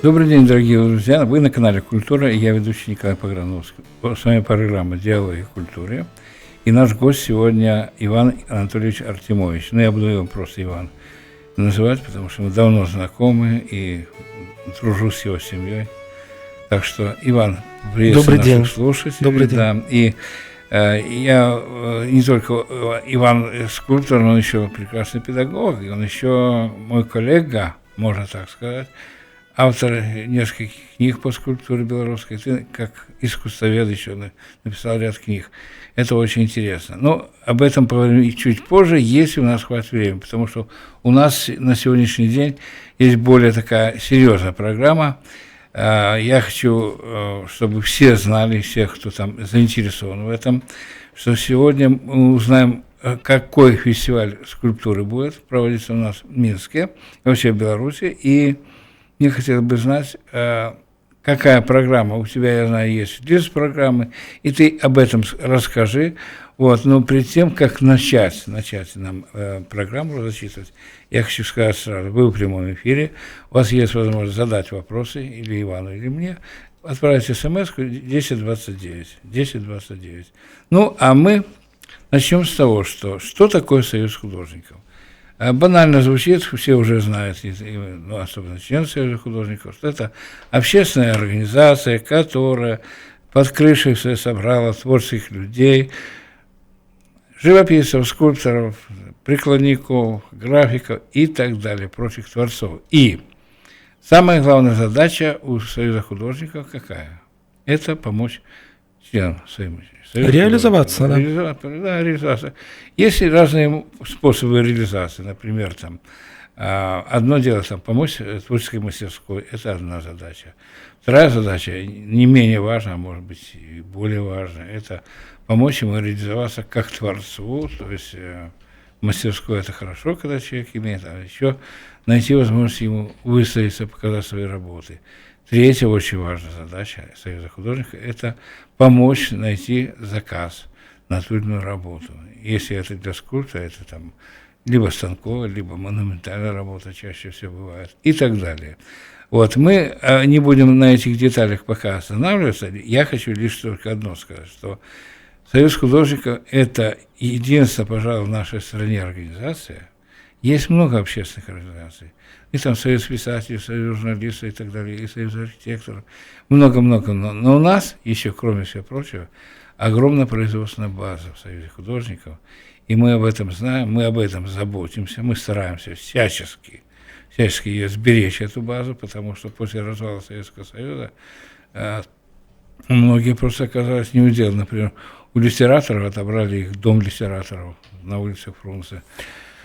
Добрый день, дорогие друзья. Вы на канале «Культура», и я ведущий Николай Пограновский. С вами программа «Диалоги о культуре». И наш гость сегодня Иван Анатольевич Артемович. Я буду его просто Иван называть, потому что мы давно знакомы и дружу с его семьей. Так что, Иван, приветствую наших слушателей. Добрый день. Да, и я не только Иван скульптор, но он еще прекрасный педагог, и он еще мой коллега, можно так сказать, автор нескольких книг по скульптуре белорусской. Ты, как искусствовед, еще написал ряд книг. Это очень интересно. Но об этом поговорим чуть позже, если у нас хватит времени, потому что у нас на сегодняшний день есть более такая серьезная программа. Я хочу, чтобы все знали, все, кто там заинтересован в этом, что сегодня мы узнаем, какой фестиваль скульптуры будет проводиться у нас в Минске, вообще в Беларуси, и мне хотелось бы знать, какая программа у тебя, я знаю, есть лист программы, и ты об этом расскажи. Но перед тем, как начать нам программу зачитывать, я хочу сказать сразу, вы в прямом эфире, у вас есть возможность задать вопросы или Ивану, или мне, отправить смс-ку 1029. А мы начнем с того, что такое Союз художников. Банально звучит, все уже знают, особенно члены Союза художников, что это общественная организация, которая под крышей собрала творческих людей, живописцев, скульпторов, прикладников, графиков и так далее, прочих творцов. И самая главная задача у Союза художников какая? Это помочь членам своим. Реализоваться, да. Реализация. Есть разные способы реализации. Например, одно дело помочь творческой мастерской, это одна задача. Вторая задача, не менее важная, а может быть и более важная, это помочь ему реализоваться как творцу, то есть мастерской это хорошо, когда человек имеет, а еще найти возможность ему выставиться, показать свои работы. Третья очень важная задача Союза художников – это помочь найти заказ на ту или иную работу. Если это для скульптора, это либо станковая, либо монументальная работа, чаще всего бывает, и так далее. Мы не будем на этих деталях пока останавливаться. Я хочу лишь только одно сказать, что Союз художников – это единственная, пожалуй, в нашей стране организация. Есть много общественных организаций. И Союз писателей, Союз журналистов и так далее, и Союз архитекторов. Много-много. Но у нас, еще кроме всего прочего, огромная производственная база в Союзе художников. И мы об этом знаем, мы об этом заботимся, мы стараемся всячески ее сберечь, эту базу, потому что после развала Советского Союза многие просто оказались неуделаны. Например, у литераторов отобрали их дом литераторов на улице Фрунзе.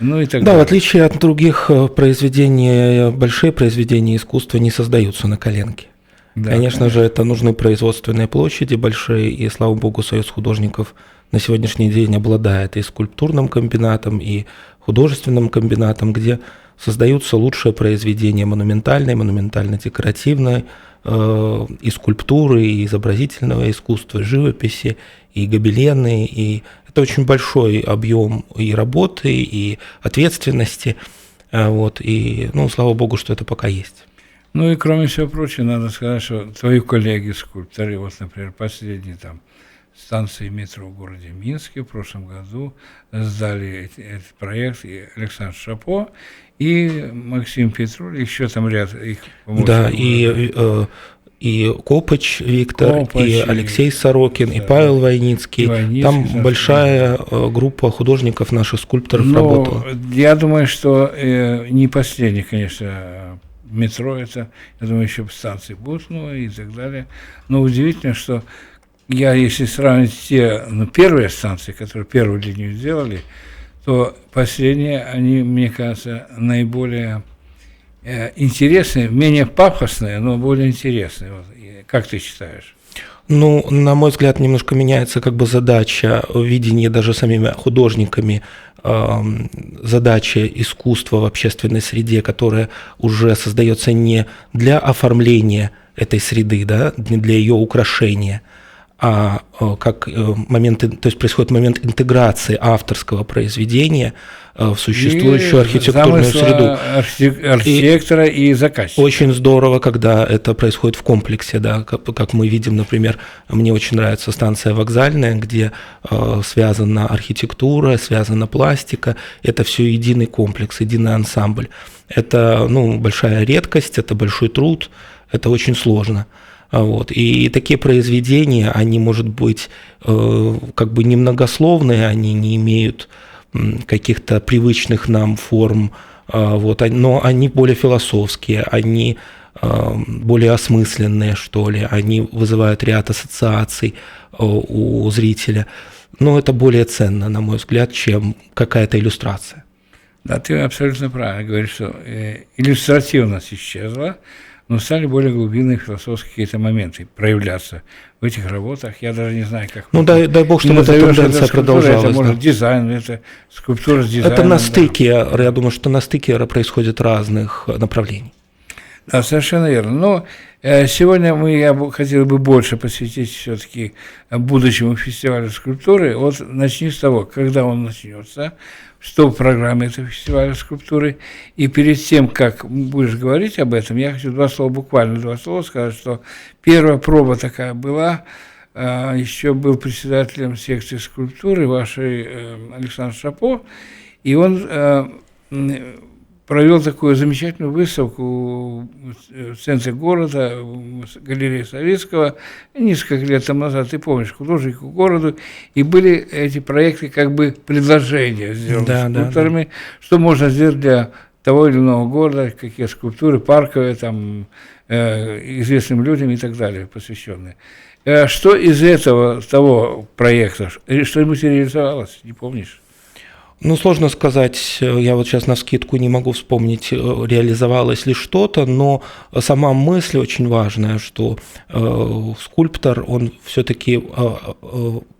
И так далее. В отличие от других произведений, большие произведения искусства не создаются на коленке. Да, конечно же, это нужны производственные площади большие, и, слава богу, Союз художников на сегодняшний день обладает и скульптурным комбинатом, и художественным комбинатом, где создаются лучшие произведения монументально-декоративной, и скульптуры, и изобразительного искусства, и живописи, и гобелены, и это очень большой объем и работы, и ответственности, и, слава богу, что это пока есть. И кроме всего прочего, надо сказать, что твои коллеги-скульпторы, например, последние станции метро в городе Минске в прошлом году сдали этот проект, и Александр Шапо, и Максим Петруль, еще ряд их помощников. Да, и Копач Виктор, и Алексей Сорокин, и Павел Войницкий. Там большая группа художников, наших скульпторов работала. Я думаю, что не последний, конечно, метро это, я думаю, еще станции будут, и так далее. Но удивительно, что если сравнить те первые станции, которые первую линию сделали, то последние, они, мне кажется, наиболее интересные, менее пафосные, но более интересные. Как ты считаешь? На мой взгляд, немножко меняется задача, видение даже самими художниками, задача искусства в общественной среде, которая уже создается не для оформления этой среды, не для ее украшения, как то есть происходит момент интеграции авторского произведения в существующую архитектурную среду. Архитектора и заказчика. Очень здорово, когда это происходит в комплексе, да, как мы видим, например, мне очень нравится станция Вокзальная, где связана архитектура, связана пластика, это все единый комплекс, единый ансамбль. Это, большая редкость, это большой труд, это очень сложно. Вот. И такие произведения, они, может быть, как бы немногословные, они не имеют каких-то привычных нам форм, но они более философские, они более осмысленные, что ли, они вызывают ряд ассоциаций у зрителя. Но это более ценно, на мой взгляд, чем какая-то иллюстрация. Да, ты абсолютно правильно говоришь, что иллюстративность исчезла, но стали более глубинные философские какие-то моменты проявляться в этих работах. Я даже не знаю, как... дай бог, чтобы эта тенденция продолжалась. Это, может, дизайн, это скульптура с дизайном. Это на стыке, я думаю, что на стыке происходит разных направлений. Да, совершенно верно. Но сегодня я хотел бы больше посвятить все-таки будущему фестивалю скульптуры. Вот начни с того, когда он начнется, что в программе этого фестиваля скульптуры. И перед тем, как будешь говорить об этом, я хочу буквально два слова сказать, что первая проба такая была, еще был председателем секции скульптуры вашей Александр Шапо, и он провел такую замечательную выставку в центре города, в галерее Советского, несколько лет тому назад, ты помнишь, художнику городу, и были эти проекты как бы предложения сделаны скульпторами, что можно сделать для того или иного города, какие скульптуры, парковые, там, известным людям и так далее, посвященные. Что из того проекта, что-нибудь реализовалось, не помнишь? Сложно сказать, я вот сейчас навскидку не могу вспомнить, реализовалось ли что-то, но сама мысль очень важная, что скульптор, он все-таки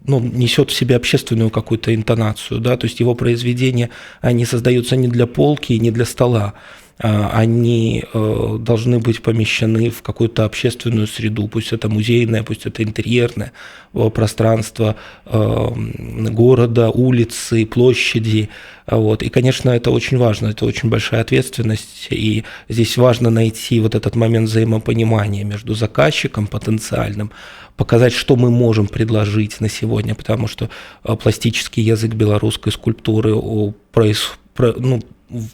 несет в себе общественную какую-то интонацию, да, то есть его произведения, они создаются не для полки и не для стола, они должны быть помещены в какую-то общественную среду, пусть это музейное, пусть это интерьерное пространство города, улицы, площади. Вот. И, конечно, это очень важно, это очень большая ответственность, и здесь важно найти вот этот момент взаимопонимания между заказчиком потенциальным, показать, что мы можем предложить на сегодня, потому что пластический язык белорусской скульптуры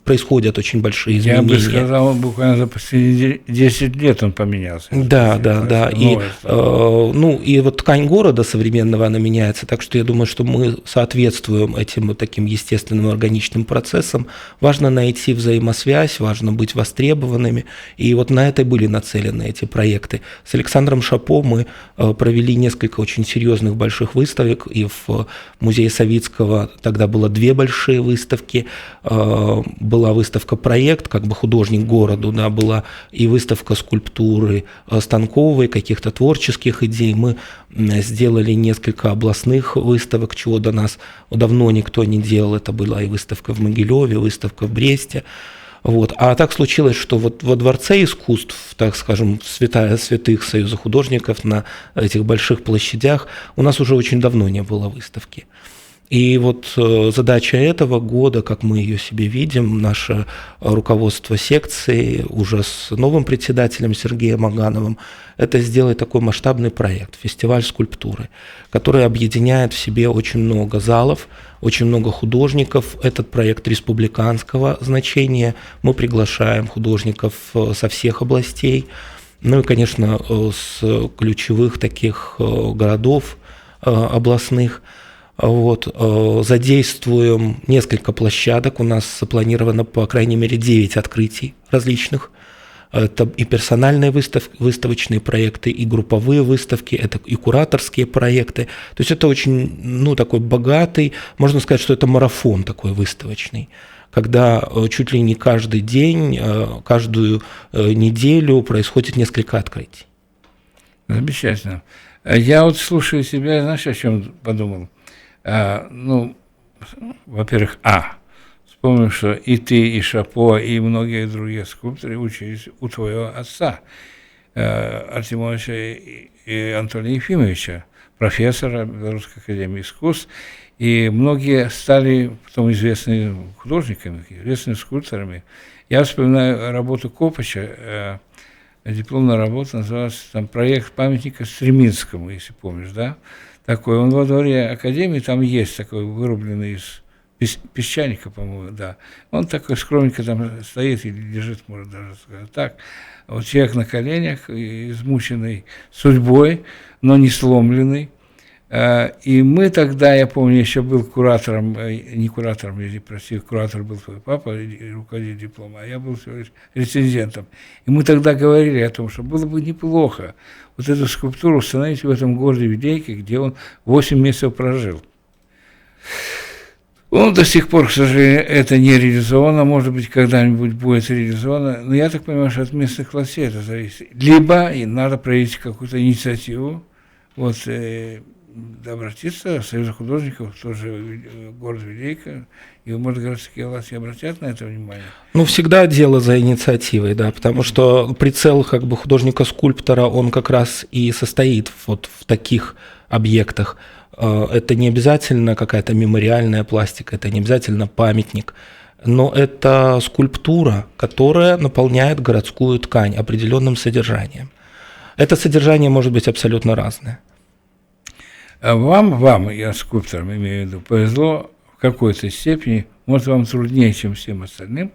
происходят очень большие изменения. Я бы сказал, буквально за последние 10 лет он поменялся. Да. И вот ткань города современного, она меняется, так что я думаю, что мы соответствуем этим вот таким естественным органичным процессам. Важно найти взаимосвязь, важно быть востребованными, и вот на это были нацелены эти проекты. С Александром Шапо мы провели несколько очень серьезных больших выставок, и в музее Савицкого тогда было 2 большие выставки, была выставка «Проект», как бы художник городу, да, была и выставка скульптуры станковой, каких-то творческих идей. Мы сделали несколько областных выставок, чего до нас давно никто не делал. Это была и выставка в Могилеве, выставка в Бресте. Вот. А так случилось, что вот во Дворце искусств, так скажем, святая святых Союза художников, на этих больших площадях у нас уже очень давно не было выставки. И вот задача этого года, как мы ее себе видим, наше руководство секции уже с новым председателем Сергеем Агановым, это сделать такой масштабный проект, фестиваль скульптуры, который объединяет в себе очень много залов, очень много художников. Этот проект республиканского значения, мы приглашаем художников со всех областей, ну и, конечно, с ключевых таких городов областных. Вот, задействуем несколько площадок, у нас запланировано по крайней мере 9 открытий различных. Это и персональные выставочные проекты, и групповые выставки, это и кураторские проекты. То есть это очень, такой богатый, можно сказать, что это марафон такой выставочный, когда чуть ли не каждый день, каждую неделю происходит несколько открытий. Замечательно. Я вот слушаю себя, знаешь, о чем подумал? Во-первых, вспомнил, что и ты, и Шапо, и многие другие скульпторы учились у твоего отца, Артемовича и Антония Ефимовича профессора Белорусской академии искусств, и многие стали потом известными художниками, известными скульпторами. Я вспоминаю работу Копача, дипломная работа, называлась там «Проект памятника Стреминскому», если помнишь, да? Такой, он во дворе академии, там есть такой вырубленный из песчаника, по-моему, да. Он такой скромненько там стоит или лежит, можно даже сказать так. Вот человек на коленях, измученный судьбой, но не сломленный. И мы тогда, я помню, еще был куратором, не куратором, прости, куратор был твой папа, руководитель диплома, а я был всего лишь рецензентом. И мы тогда говорили о том, что было бы неплохо вот эту скульптуру установить в этом городе Видейке, где он 8 месяцев прожил. Ну, до сих пор, к сожалению, это не реализовано, может быть, когда-нибудь будет реализовано, но я так понимаю, что от местных властей это зависит. Либо и надо проявить какую-то инициативу, вот, обратиться в Союз художников, тоже город Видейка, и, может, городские власти обратят на это внимание? Ну, всегда дело за инициативой, да, потому что прицел как бы художника-скульптора, он как раз и состоит вот в таких объектах. Это не обязательно какая-то мемориальная пластика, это не обязательно памятник, но это скульптура, которая наполняет городскую ткань определенным содержанием. Это содержание может быть абсолютно разное. Вам, я скульптором имею в виду, повезло в какой-то степени, может, вам труднее, чем всем остальным,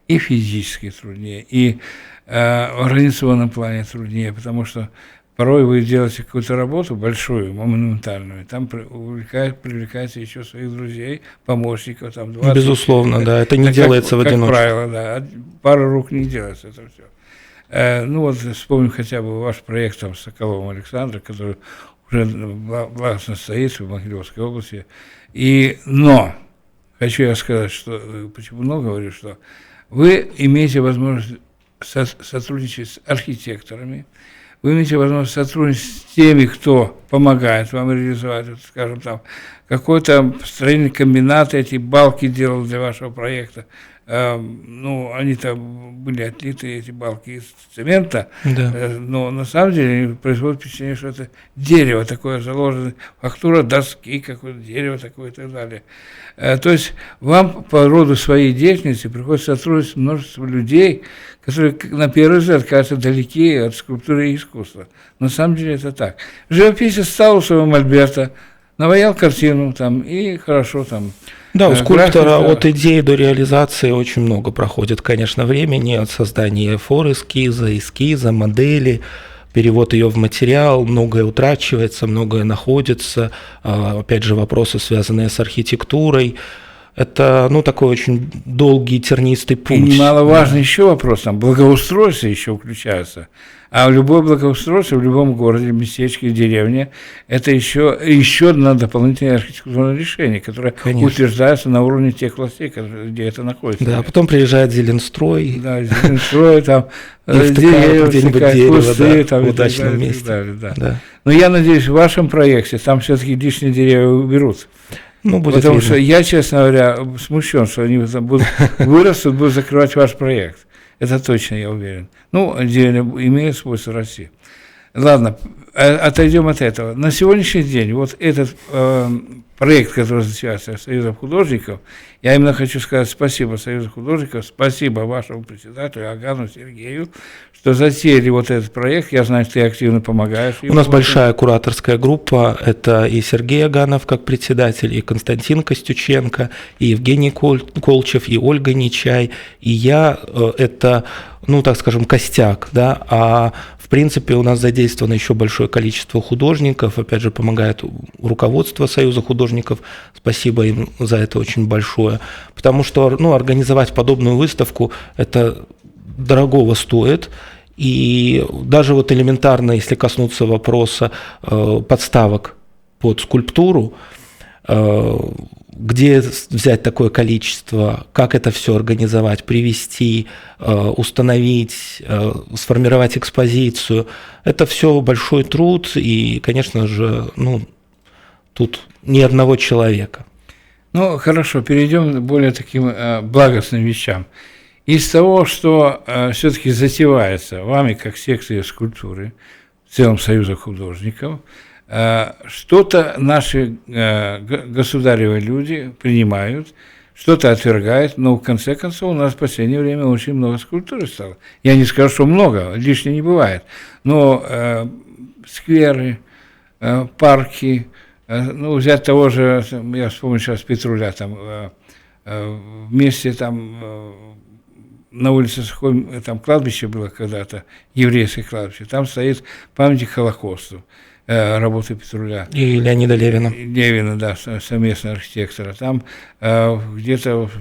и физически труднее, и в организационном плане труднее, потому что порой вы делаете какую-то работу большую, монументальную, там привлекаете еще своих друзей, помощников, там 20. Безусловно, да, это не делается в одиночку. Как правило, да, пару рук не делается это все. Ну вот вспомним хотя бы ваш проект там с Соколовым Александром, который уже властно стоит в Могилевской области. Но хочу я сказать, что, почему много говорю, что вы имеете возможность сотрудничать с архитекторами, вы имеете возможность сотрудничать с теми, кто помогает вам реализовать, вот, скажем, там, какой-то строительный комбинат эти балки делал для вашего проекта. Ну, они там были отлиты, эти балки, из цемента, да. Но на самом деле производит впечатление, что это дерево такое заложено, фактура доски, какое-то дерево такое и так далее. То есть вам по роду своей деятельности приходится сотрудничать с множеством людей, которые, на первый взгляд, кажутся далеки от скульптуры и искусства. На самом деле это так. Живописец стал у своего мольберта, наваял картину там, и хорошо там. Да, у скульптора от идеи до реализации очень много проходит, конечно, времени, от создания эскиза, модели, перевод ее в материал, многое утрачивается, многое находится, опять же, вопросы, связанные с архитектурой. Это, ну, такой очень долгий, тернистый путь. И немаловажный еще вопрос, там благоустройство еще включается. А любое благоустройство в любом городе, местечке, деревне, это еще одно дополнительное архитектурное решение, которое утверждается на уровне тех властей, где это находится. Да, потом приезжает Зеленстрой. Да, Зеленстрой, там деревья, кусты, там в удачном месте. Да. Но я надеюсь, в вашем проекте там все-таки лишние деревья уберут. Ну, будет Потому видно. что я, честно говоря, смущен, что они вырастут, будут закрывать ваш проект. Это точно, я уверен. Ну, дерево имеет свойство расти. Ладно, отойдем от этого. На сегодняшний день вот этот проект, который называется Союзом художников, я именно хочу сказать спасибо Союзу художников, спасибо вашему председателю Агану Сергею, что затеяли вот этот проект. Я знаю, что ты активно помогаешь. У нас большая кураторская группа. Это и Сергей Аганов как председатель, и Константин Костюченко, и Евгений Колчев, и Ольга Нечай, и я. Это, ну, так скажем, костяк, да, а в принципе у нас задействовано еще большое количество художников, опять же, помогает руководство Союза художников, спасибо им за это очень большое, потому что, ну, организовать подобную выставку, это дорогого стоит, и даже вот элементарно, если коснуться вопроса подставок под скульптуру, где взять такое количество, как это все организовать, привести, установить, сформировать экспозицию. Это все большой труд, и, конечно же, ну, тут ни одного человека. Ну, хорошо, перейдем к более таким благостным вещам. Из того, что все-таки затевается вами, как секцией скульптуры, в целом Союза художников, Что-то наши государевы люди принимают, что-то отвергают, но в конце концов у нас в последнее время очень много скульптуры стало. Я не скажу, что много, лишнее не бывает, но скверы, парки, ну, взять того же, я вспомню сейчас Петруля, там, вместе там на улице Сухой, там кладбище было когда-то, еврейское кладбище, там стоит памятник Холокосту, работы Петруля. И Леонида Левина. Левина, да, совместно архитектора. Там где-то в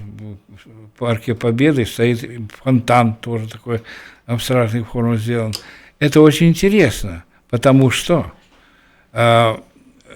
Парке Победы стоит фонтан, тоже такой абстрактной формы сделан. Это очень интересно, потому что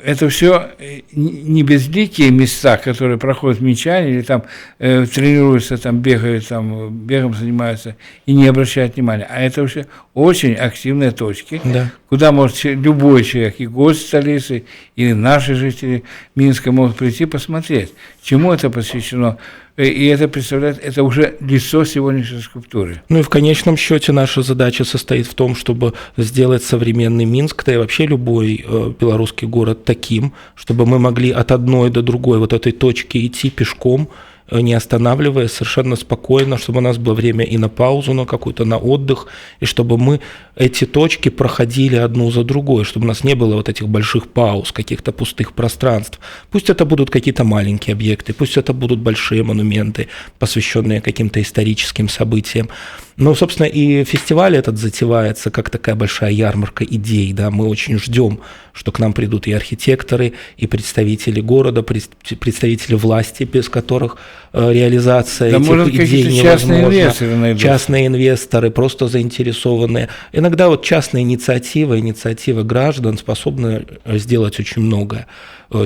это все не безликие места, которые проходят мечане или там тренируются, там бегают, там бегом занимаются и не обращают внимания, а это вообще очень активные точки, Да. куда может любой человек, и гость столицы, и наши жители Минска могут прийти посмотреть, чему это посвящено. И это представляет, это уже лицо сегодняшней скульптуры. Ну и в конечном счете наша задача состоит в том, чтобы сделать современный Минск, да и вообще любой белорусский город таким, чтобы мы могли от одной до другой вот этой точки идти пешком, не останавливаясь, совершенно спокойно, чтобы у нас было время и на паузу, на какую-то, на отдых, и чтобы мы эти точки проходили одну за другой, чтобы у нас не было вот этих больших пауз, каких-то пустых пространств. Пусть это будут какие-то маленькие объекты, пусть это будут большие монументы, посвященные каким-то историческим событиям. Ну, собственно, и фестиваль этот затевается как такая большая ярмарка идей, да, мы очень ждем, что к нам придут и архитекторы, и представители города, представители власти, без которых реализация этих идей невозможна. Частные инвесторы, просто заинтересованные. Иногда вот частные инициативы граждан способны сделать очень многое.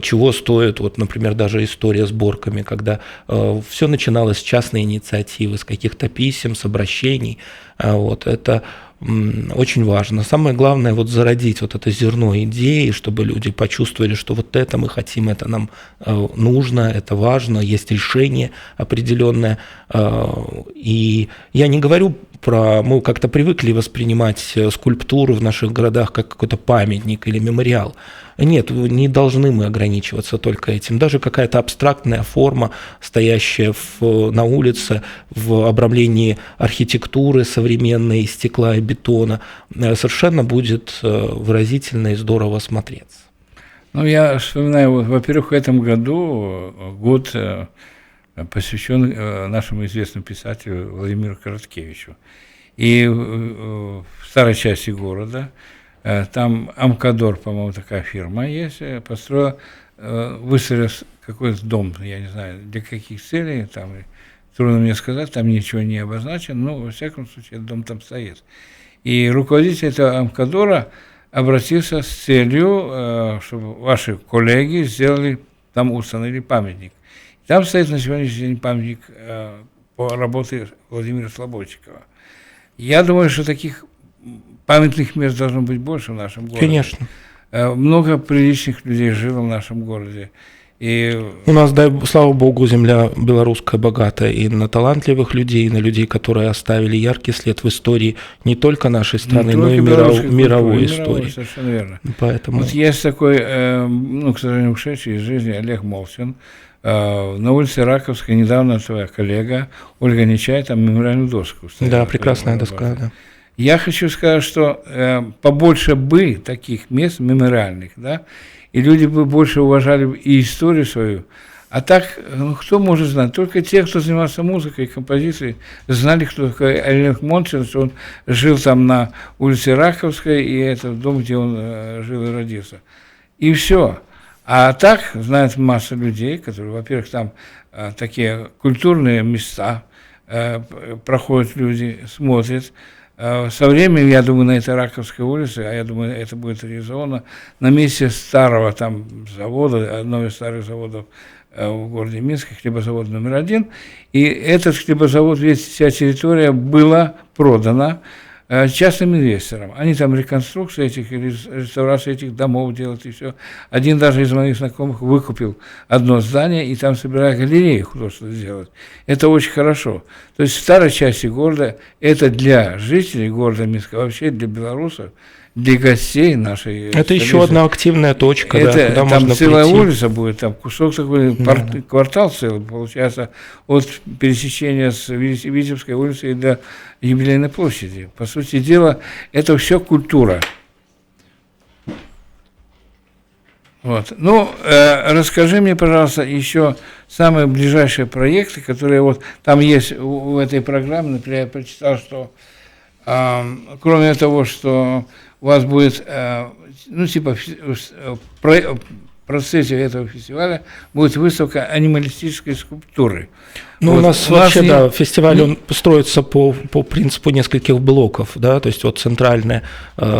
Чего стоит, вот, например, даже история с Борками, когда все начиналось с частной инициативы, с каких-то писем, с обращений. Вот, это очень важно. Самое главное вот зародить вот это зерно идеи, чтобы люди почувствовали, что вот это мы хотим, это нам нужно, это важно, есть решение определенное. И я не говорю мы как-то привыкли воспринимать скульптуру в наших городах как какой-то памятник или мемориал. Нет, не должны мы ограничиваться только этим. Даже какая-то абстрактная форма, стоящая на улице, в обрамлении архитектуры современной, из стекла и бетона, совершенно будет выразительно и здорово смотреться. Ну, я вспоминаю, во-первых, в этом году год посвящен нашему известному писателю Владимиру Короткевичу. И в старой части города, там Амкадор, по-моему, такая фирма есть, построила, выстроила какой-то дом, я не знаю, для каких целей, там трудно мне сказать, там ничего не обозначено, но, во всяком случае, этот дом там стоит. И руководитель этого Амкадора обратился с целью, чтобы ваши коллеги сделали, там установили памятник. Там стоит на сегодняшний день памятник по работе Владимира Слободчикова. Я думаю, что таких памятных мест должно быть больше в нашем городе. Конечно. Много приличных людей жило в нашем городе. И... У нас, слава богу, земля белорусская богата и на талантливых людей, и на людей, которые оставили яркий след в истории не только нашей страны, но и мировой истории. Совершенно верно. Поэтому... Вот есть такой, к сожалению, ушедший из жизни Олег Молчин. На улице Раковской недавно твоя коллега Ольга Нечай там мемориальную доску ставила. Да, прекрасная доска, да. Я хочу сказать, что побольше бы таких мест мемориальных, да, и люди бы больше уважали и историю свою. А так, кто может знать? Только те, кто занимался музыкой, композицией, знали, кто такой Олег Молчин, что он жил там на улице Раковской, и это дом, где он жил и родился. И все. А так знает масса людей, которые, во-первых, там такие культурные места, проходят люди, смотрят. Со временем, я думаю, на этой Раковской улице, а я думаю, это будет реализовано, на месте старого там завода, одного из старых заводов в городе Минске, хлебозавод номер 1, и этот хлебозавод, вся территория была продана частным инвесторам. Они там реконструкцию этих, реставрацию этих домов делают и все. Один даже из моих знакомых выкупил одно здание и там собирает галерею художественную сделать. Это очень хорошо. То есть в старой части города это для жителей города Минска, вообще для белорусов, для гостей нашей Это столицы. еще одна активная точка, Это, да, куда там можно целая прийти. улица будет, там кусок такой, квартал целый, получается, от пересечения с Витебской улицы до Юбилейной площади. По сути дела, это все культура. Вот. Ну, расскажи мне, пожалуйста, еще самые ближайшие проекты, которые вот там есть в этой программе. Например, я прочитал, что кроме того, что у вас будет, ну, типа, в процессе этого фестиваля будет выставка анималистической скульптуры. Ну, вот у нас вообще, да, фестиваль, он строится по принципу нескольких блоков, да, то есть вот центральное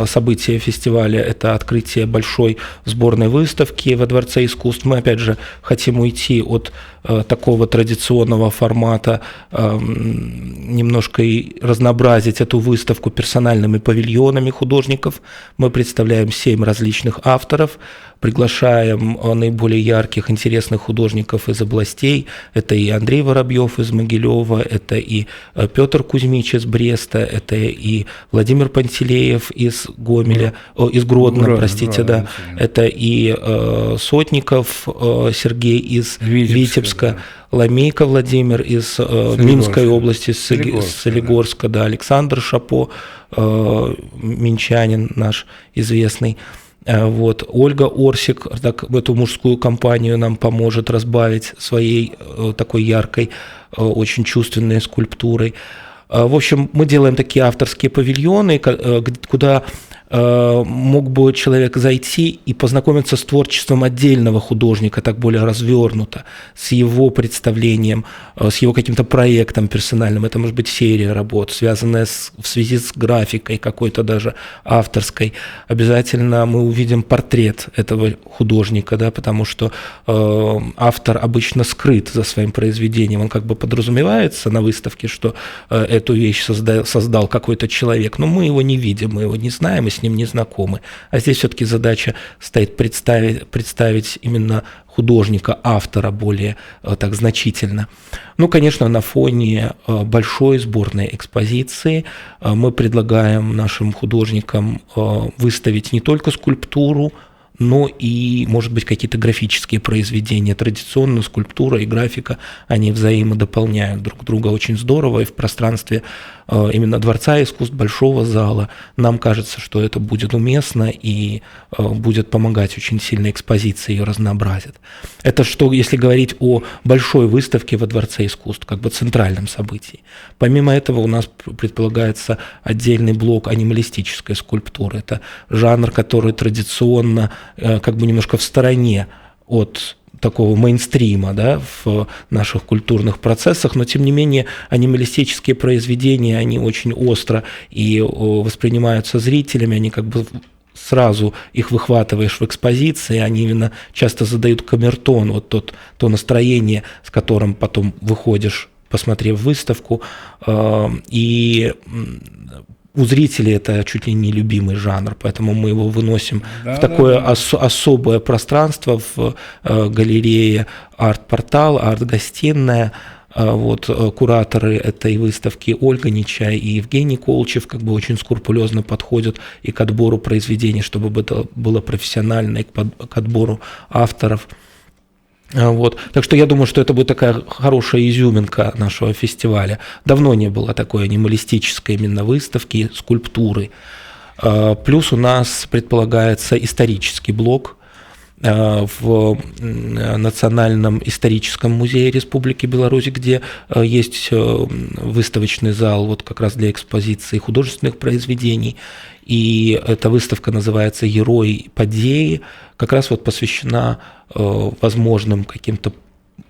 событие фестиваля – это открытие большой сборной выставки во Дворце искусств. Мы, опять же, хотим уйти от такого традиционного формата, немножко и разнообразить эту выставку персональными павильонами художников. Мы представляем 7 различных авторов, приглашаем наиболее ярких, интересных художников из областей. Это и Андрей Воробьев из Могилева, это и Петр Кузьмич из Бреста, это и Владимир Пантелеев из Гомеля, из Гродно, простите, да. Это и Сотников Сергей из Витебска, да. Ламейко Владимир из Минской области, Солигорска, да, Александр Шапо, минчанин наш известный. Вот. Ольга Орсик, так, в эту мужскую компанию нам поможет разбавить своей такой яркой, очень чувственной скульптурой. В общем, мы делаем такие авторские павильоны, куда мог бы человек зайти и познакомиться с творчеством отдельного художника, так более развернуто, с его представлением, с его каким-то проектом персональным. Это может быть серия работ, связанная в связи с графикой какой-то даже авторской. Обязательно мы увидим портрет этого художника, да, потому что автор обычно скрыт за своим произведением. Он как бы подразумевается на выставке, что эту вещь создал какой-то человек, но мы его не видим, мы его не знаем, и с ним не знакомы. А здесь все-таки задача стоит представить именно художника, автора более так значительно. Ну, конечно, на фоне большой сборной экспозиции мы предлагаем нашим художникам выставить не только скульптуру, но и, может быть, какие-то графические произведения. Традиционно скульптура и графика, они взаимодополняют друг друга очень здорово, и в пространстве именно Дворца искусств, большого зала, нам кажется, что это будет уместно и будет помогать очень сильно экспозиции, ее разнообразит. Это что, если говорить о большой выставке во Дворце искусств, как бы центральном событии. Помимо этого у нас предполагается отдельный блок анималистической скульптуры. Это жанр, который традиционно как бы немножко в стороне от такого мейнстрима, да, в наших культурных процессах, но тем не менее анималистические произведения, они очень остро и воспринимаются зрителями, они как бы сразу их выхватываешь в экспозиции, они именно часто задают камертон, вот то настроение, с которым потом выходишь, посмотрев выставку, и у зрителей это чуть ли не любимый жанр, поэтому мы его выносим в такое особое пространство в галерее «Арт-портал», «Арт-гостиная». Вот, кураторы этой выставки Ольга Нечай и Евгений Колчев как бы очень скрупулезно подходят и к отбору произведений, чтобы это было профессионально, и к отбору авторов. Вот. Так что я думаю, что это будет такая хорошая изюминка нашего фестиваля. Давно не было такой анималистической именно выставки, скульптуры. Плюс у нас предполагается исторический блок в Национальном историческом музее Республики Беларусь, где есть выставочный зал вот как раз для экспозиции художественных произведений. И эта выставка называется «Герои подеи», как раз вот посвящена возможным каким-то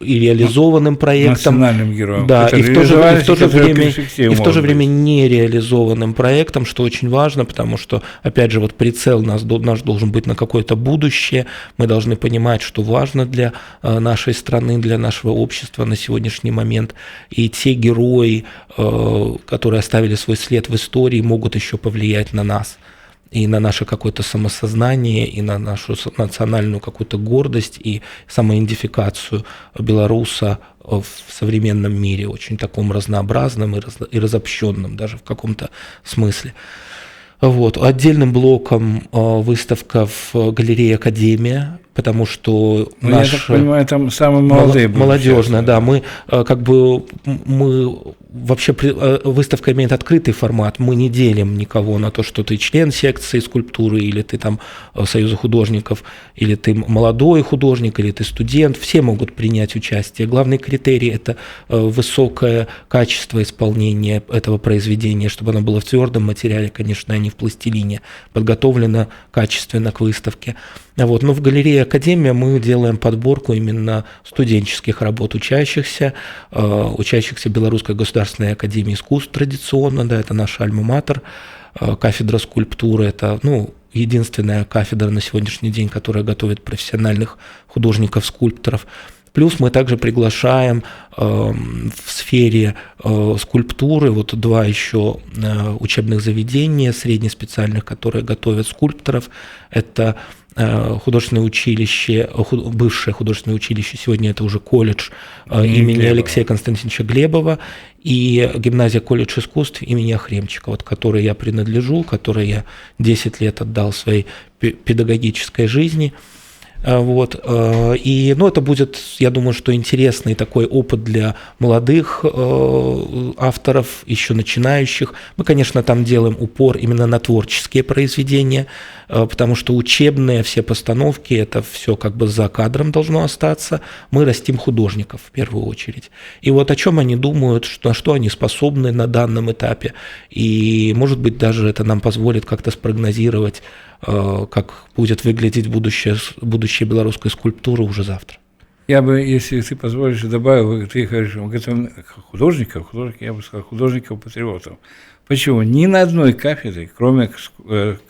и реализованным проектом, национальным героем, да, и в то же быть. время нереализованным проектом, что очень важно, потому что, опять же, вот прицел наш должен быть на какое-то будущее, мы должны понимать, что важно для нашей страны, для нашего общества на сегодняшний момент, и те герои, которые оставили свой след в истории, могут еще повлиять на нас, и на наше какое-то самосознание, и на нашу национальную какую-то гордость и самоидентификацию белоруса в современном мире, очень таком разнообразном и разобщенном даже в каком-то смысле. Вот. Отдельным блоком выставка в галерее «Академия», потому что я так понимаю, там самые молодые будут. Молодежная, да. Мы вообще выставка имеет открытый формат. Мы не делим никого на то, что ты член секции скульптуры, или ты там Союза художников, или ты молодой художник, или ты студент. Все могут принять участие. Главный критерий – это высокое качество исполнения этого произведения, чтобы оно было в твердом материале, конечно, а не в пластилине, подготовлено качественно к выставке. Вот. Но в галерее «Академия» мы делаем подборку именно студенческих работ учащихся Белорусской государственной академии искусств традиционно, да, это наша альма-матер, кафедра скульптуры, это, единственная кафедра на сегодняшний день, которая готовит профессиональных художников-скульпторов. Плюс мы также приглашаем в сфере скульптуры два еще учебных заведения среднеспециальных, которые готовят скульпторов. Это художественное училище, бывшее художественное училище, сегодня это уже колледж имени Алексея Константиновича Глебова, и гимназия колледж искусств имени Охремчика, которой я принадлежу, которой я 10 лет отдал своей педагогической жизни. Вот. И это будет, я думаю, что интересный такой опыт для молодых авторов, еще начинающих. Мы, конечно, там делаем упор именно на творческие произведения, потому что учебные все постановки, это все за кадром должно остаться. Мы растим художников в первую очередь. И о чем они думают, на что они способны на данном этапе. И, может быть, даже это нам позволит как-то спрогнозировать, как будет выглядеть будущее белорусской скульптуры уже завтра. Я бы, если ты позволишь, добавил, ты говоришь, мы готовим художников, я бы сказал, художников-патриотов. Почему? Ни на одной кафедре, кроме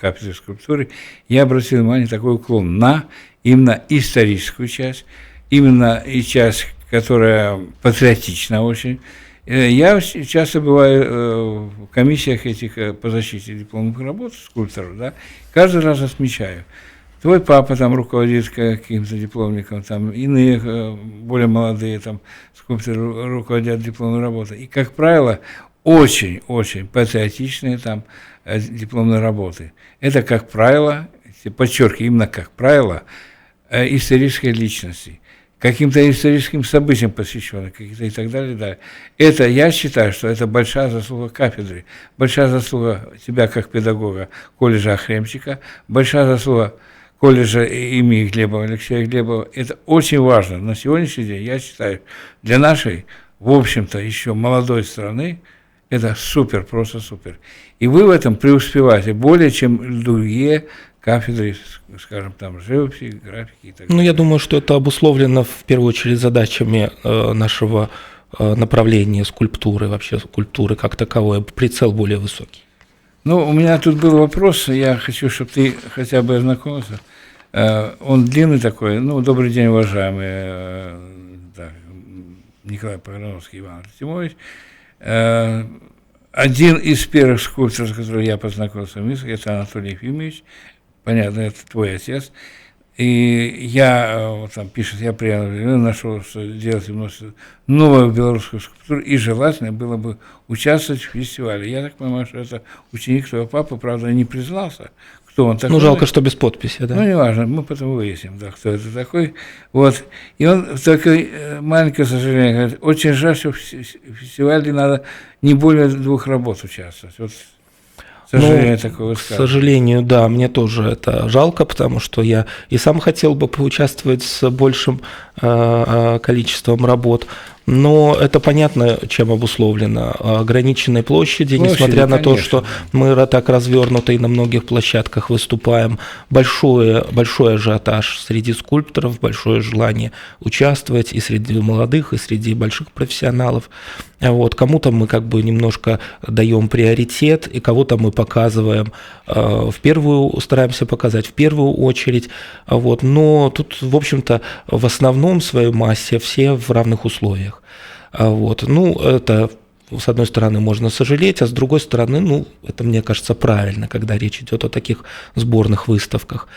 кафедры скульптуры, я обратил внимание такой уклон на именно историческую часть, именно и часть, которая патриотична очень. Я часто бываю в комиссиях этих по защите дипломных работ скульпторов, да, каждый раз отмечаю. Твой папа там руководит каким-то дипломником, там иные, более молодые там скульпторы руководят дипломной работой. И, как правило, очень-очень патриотичные там дипломные работы. Это, как правило, подчеркиваю, именно как правило, исторической личности, каким-то историческим событиям посвященным, какие-то и так далее, да. Это, я считаю, что это большая заслуга кафедры, большая заслуга тебя как педагога колледжа Охремчика, большая заслуга колледжа имени Глебова, Алексея Глебова. Это очень важно. На сегодняшний день, я считаю, для нашей, в общем-то, еще молодой страны, это супер, просто супер. И вы в этом преуспеваете более, чем другие кафедры, скажем, там, живописи, графики и так далее. Я думаю, что это обусловлено в первую очередь задачами нашего направления скульптуры, вообще скульптуры как таковой, прицел более высокий. У меня тут был вопрос, я хочу, чтобы ты хотя бы ознакомился. Он длинный такой. Добрый день, уважаемый Николай Пограновский Иван Артемович. Один из первых скульпторов, с которым я познакомился в Минске, это Анатолий Ефимович. Понятно, это твой отец. И я, там пишет, я приятно нашел, что делать новую белорусскую скульптуру, и желательно было бы участвовать в фестивале. Я так понимаю, что это ученик твоего папы, правда, не признался, кто он такой. Жалко, что без подписи, да. Не важно, мы потом выясним, да, кто это такой. Вот. И он такое маленькое сожаление говорит, очень жаль, что в фестивале надо не более 2 работ участвовать. К сожалению, да, мне тоже это жалко, потому что я и сам хотел бы поучаствовать с большим количеством работ. Но это понятно, чем обусловлено. Ограниченной площади, несмотря на то, конечно, что мы так развернуты и на многих площадках выступаем, большой ажиотаж среди скульпторов, большое желание участвовать и среди молодых, и среди больших профессионалов. Вот. Кому-то мы как бы немножко даем приоритет, и кого-то мы показываем стараемся показать в первую очередь. Вот. Но тут, в общем-то, в основном в своей массе все в равных условиях. Вот. Ну, это, с одной стороны, можно сожалеть, а с другой стороны, ну, это, мне кажется, правильно, когда речь идет о таких сборных выставках.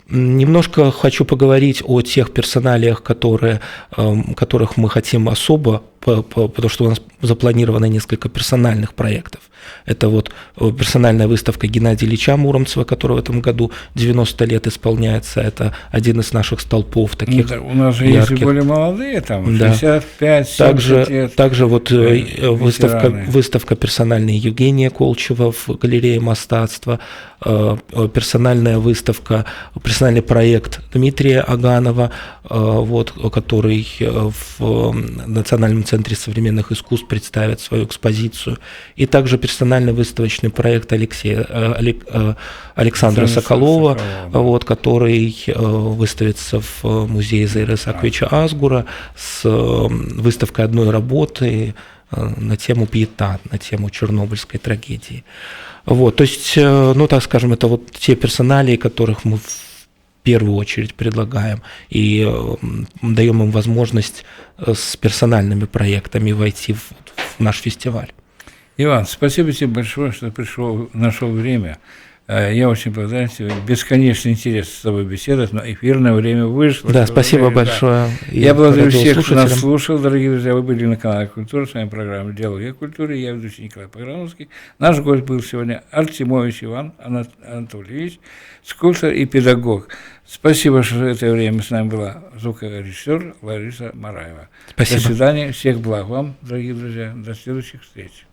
Немножко хочу поговорить о тех персоналиях, которых мы хотим особо, потому что у нас запланировано несколько персональных проектов. Это вот персональная выставка Геннадия Ильича Муромцева, которая в этом году 90 лет исполняется. Это один из наших столпов таких ярких. У нас же есть и более молодые, там, 65-70 лет. Также вот выставка персональная Евгения Колчева в галерее Мастатства, персональная выставка, персональный проект Дмитрия Аганова, вот, который в Национальном центре современных искусств представит свою экспозицию, и также персональный выставочный проект Александра Соколова, вот, который выставится в музее Заира Исааковича Азгура с выставкой одной работы на тему пиетат, на тему чернобыльской трагедии. Вот, то есть, ну, так скажем, это вот те персоналии, которых мы в первую очередь предлагаем и даем им возможность с персональными проектами войти в наш фестиваль. Иван, спасибо тебе большое, что нашел время. Я очень благодарен тебе. Бесконечно интересно с тобой беседовать, но эфирное время вышло. Да, спасибо большое. Да. Я благодарю всех, кто нас слушал, дорогие друзья. Вы были на канале Культура. С вами программа «Диалоги о культуре». Я ведущий Николай Пограновский. Наш гость был сегодня Артемович Иван Анатольевич, скульптор и педагог. Спасибо, что в это время с нами была звукорежиссер Лариса Мараева. Спасибо. До свидания. Всех благ вам, дорогие друзья. До следующих встреч.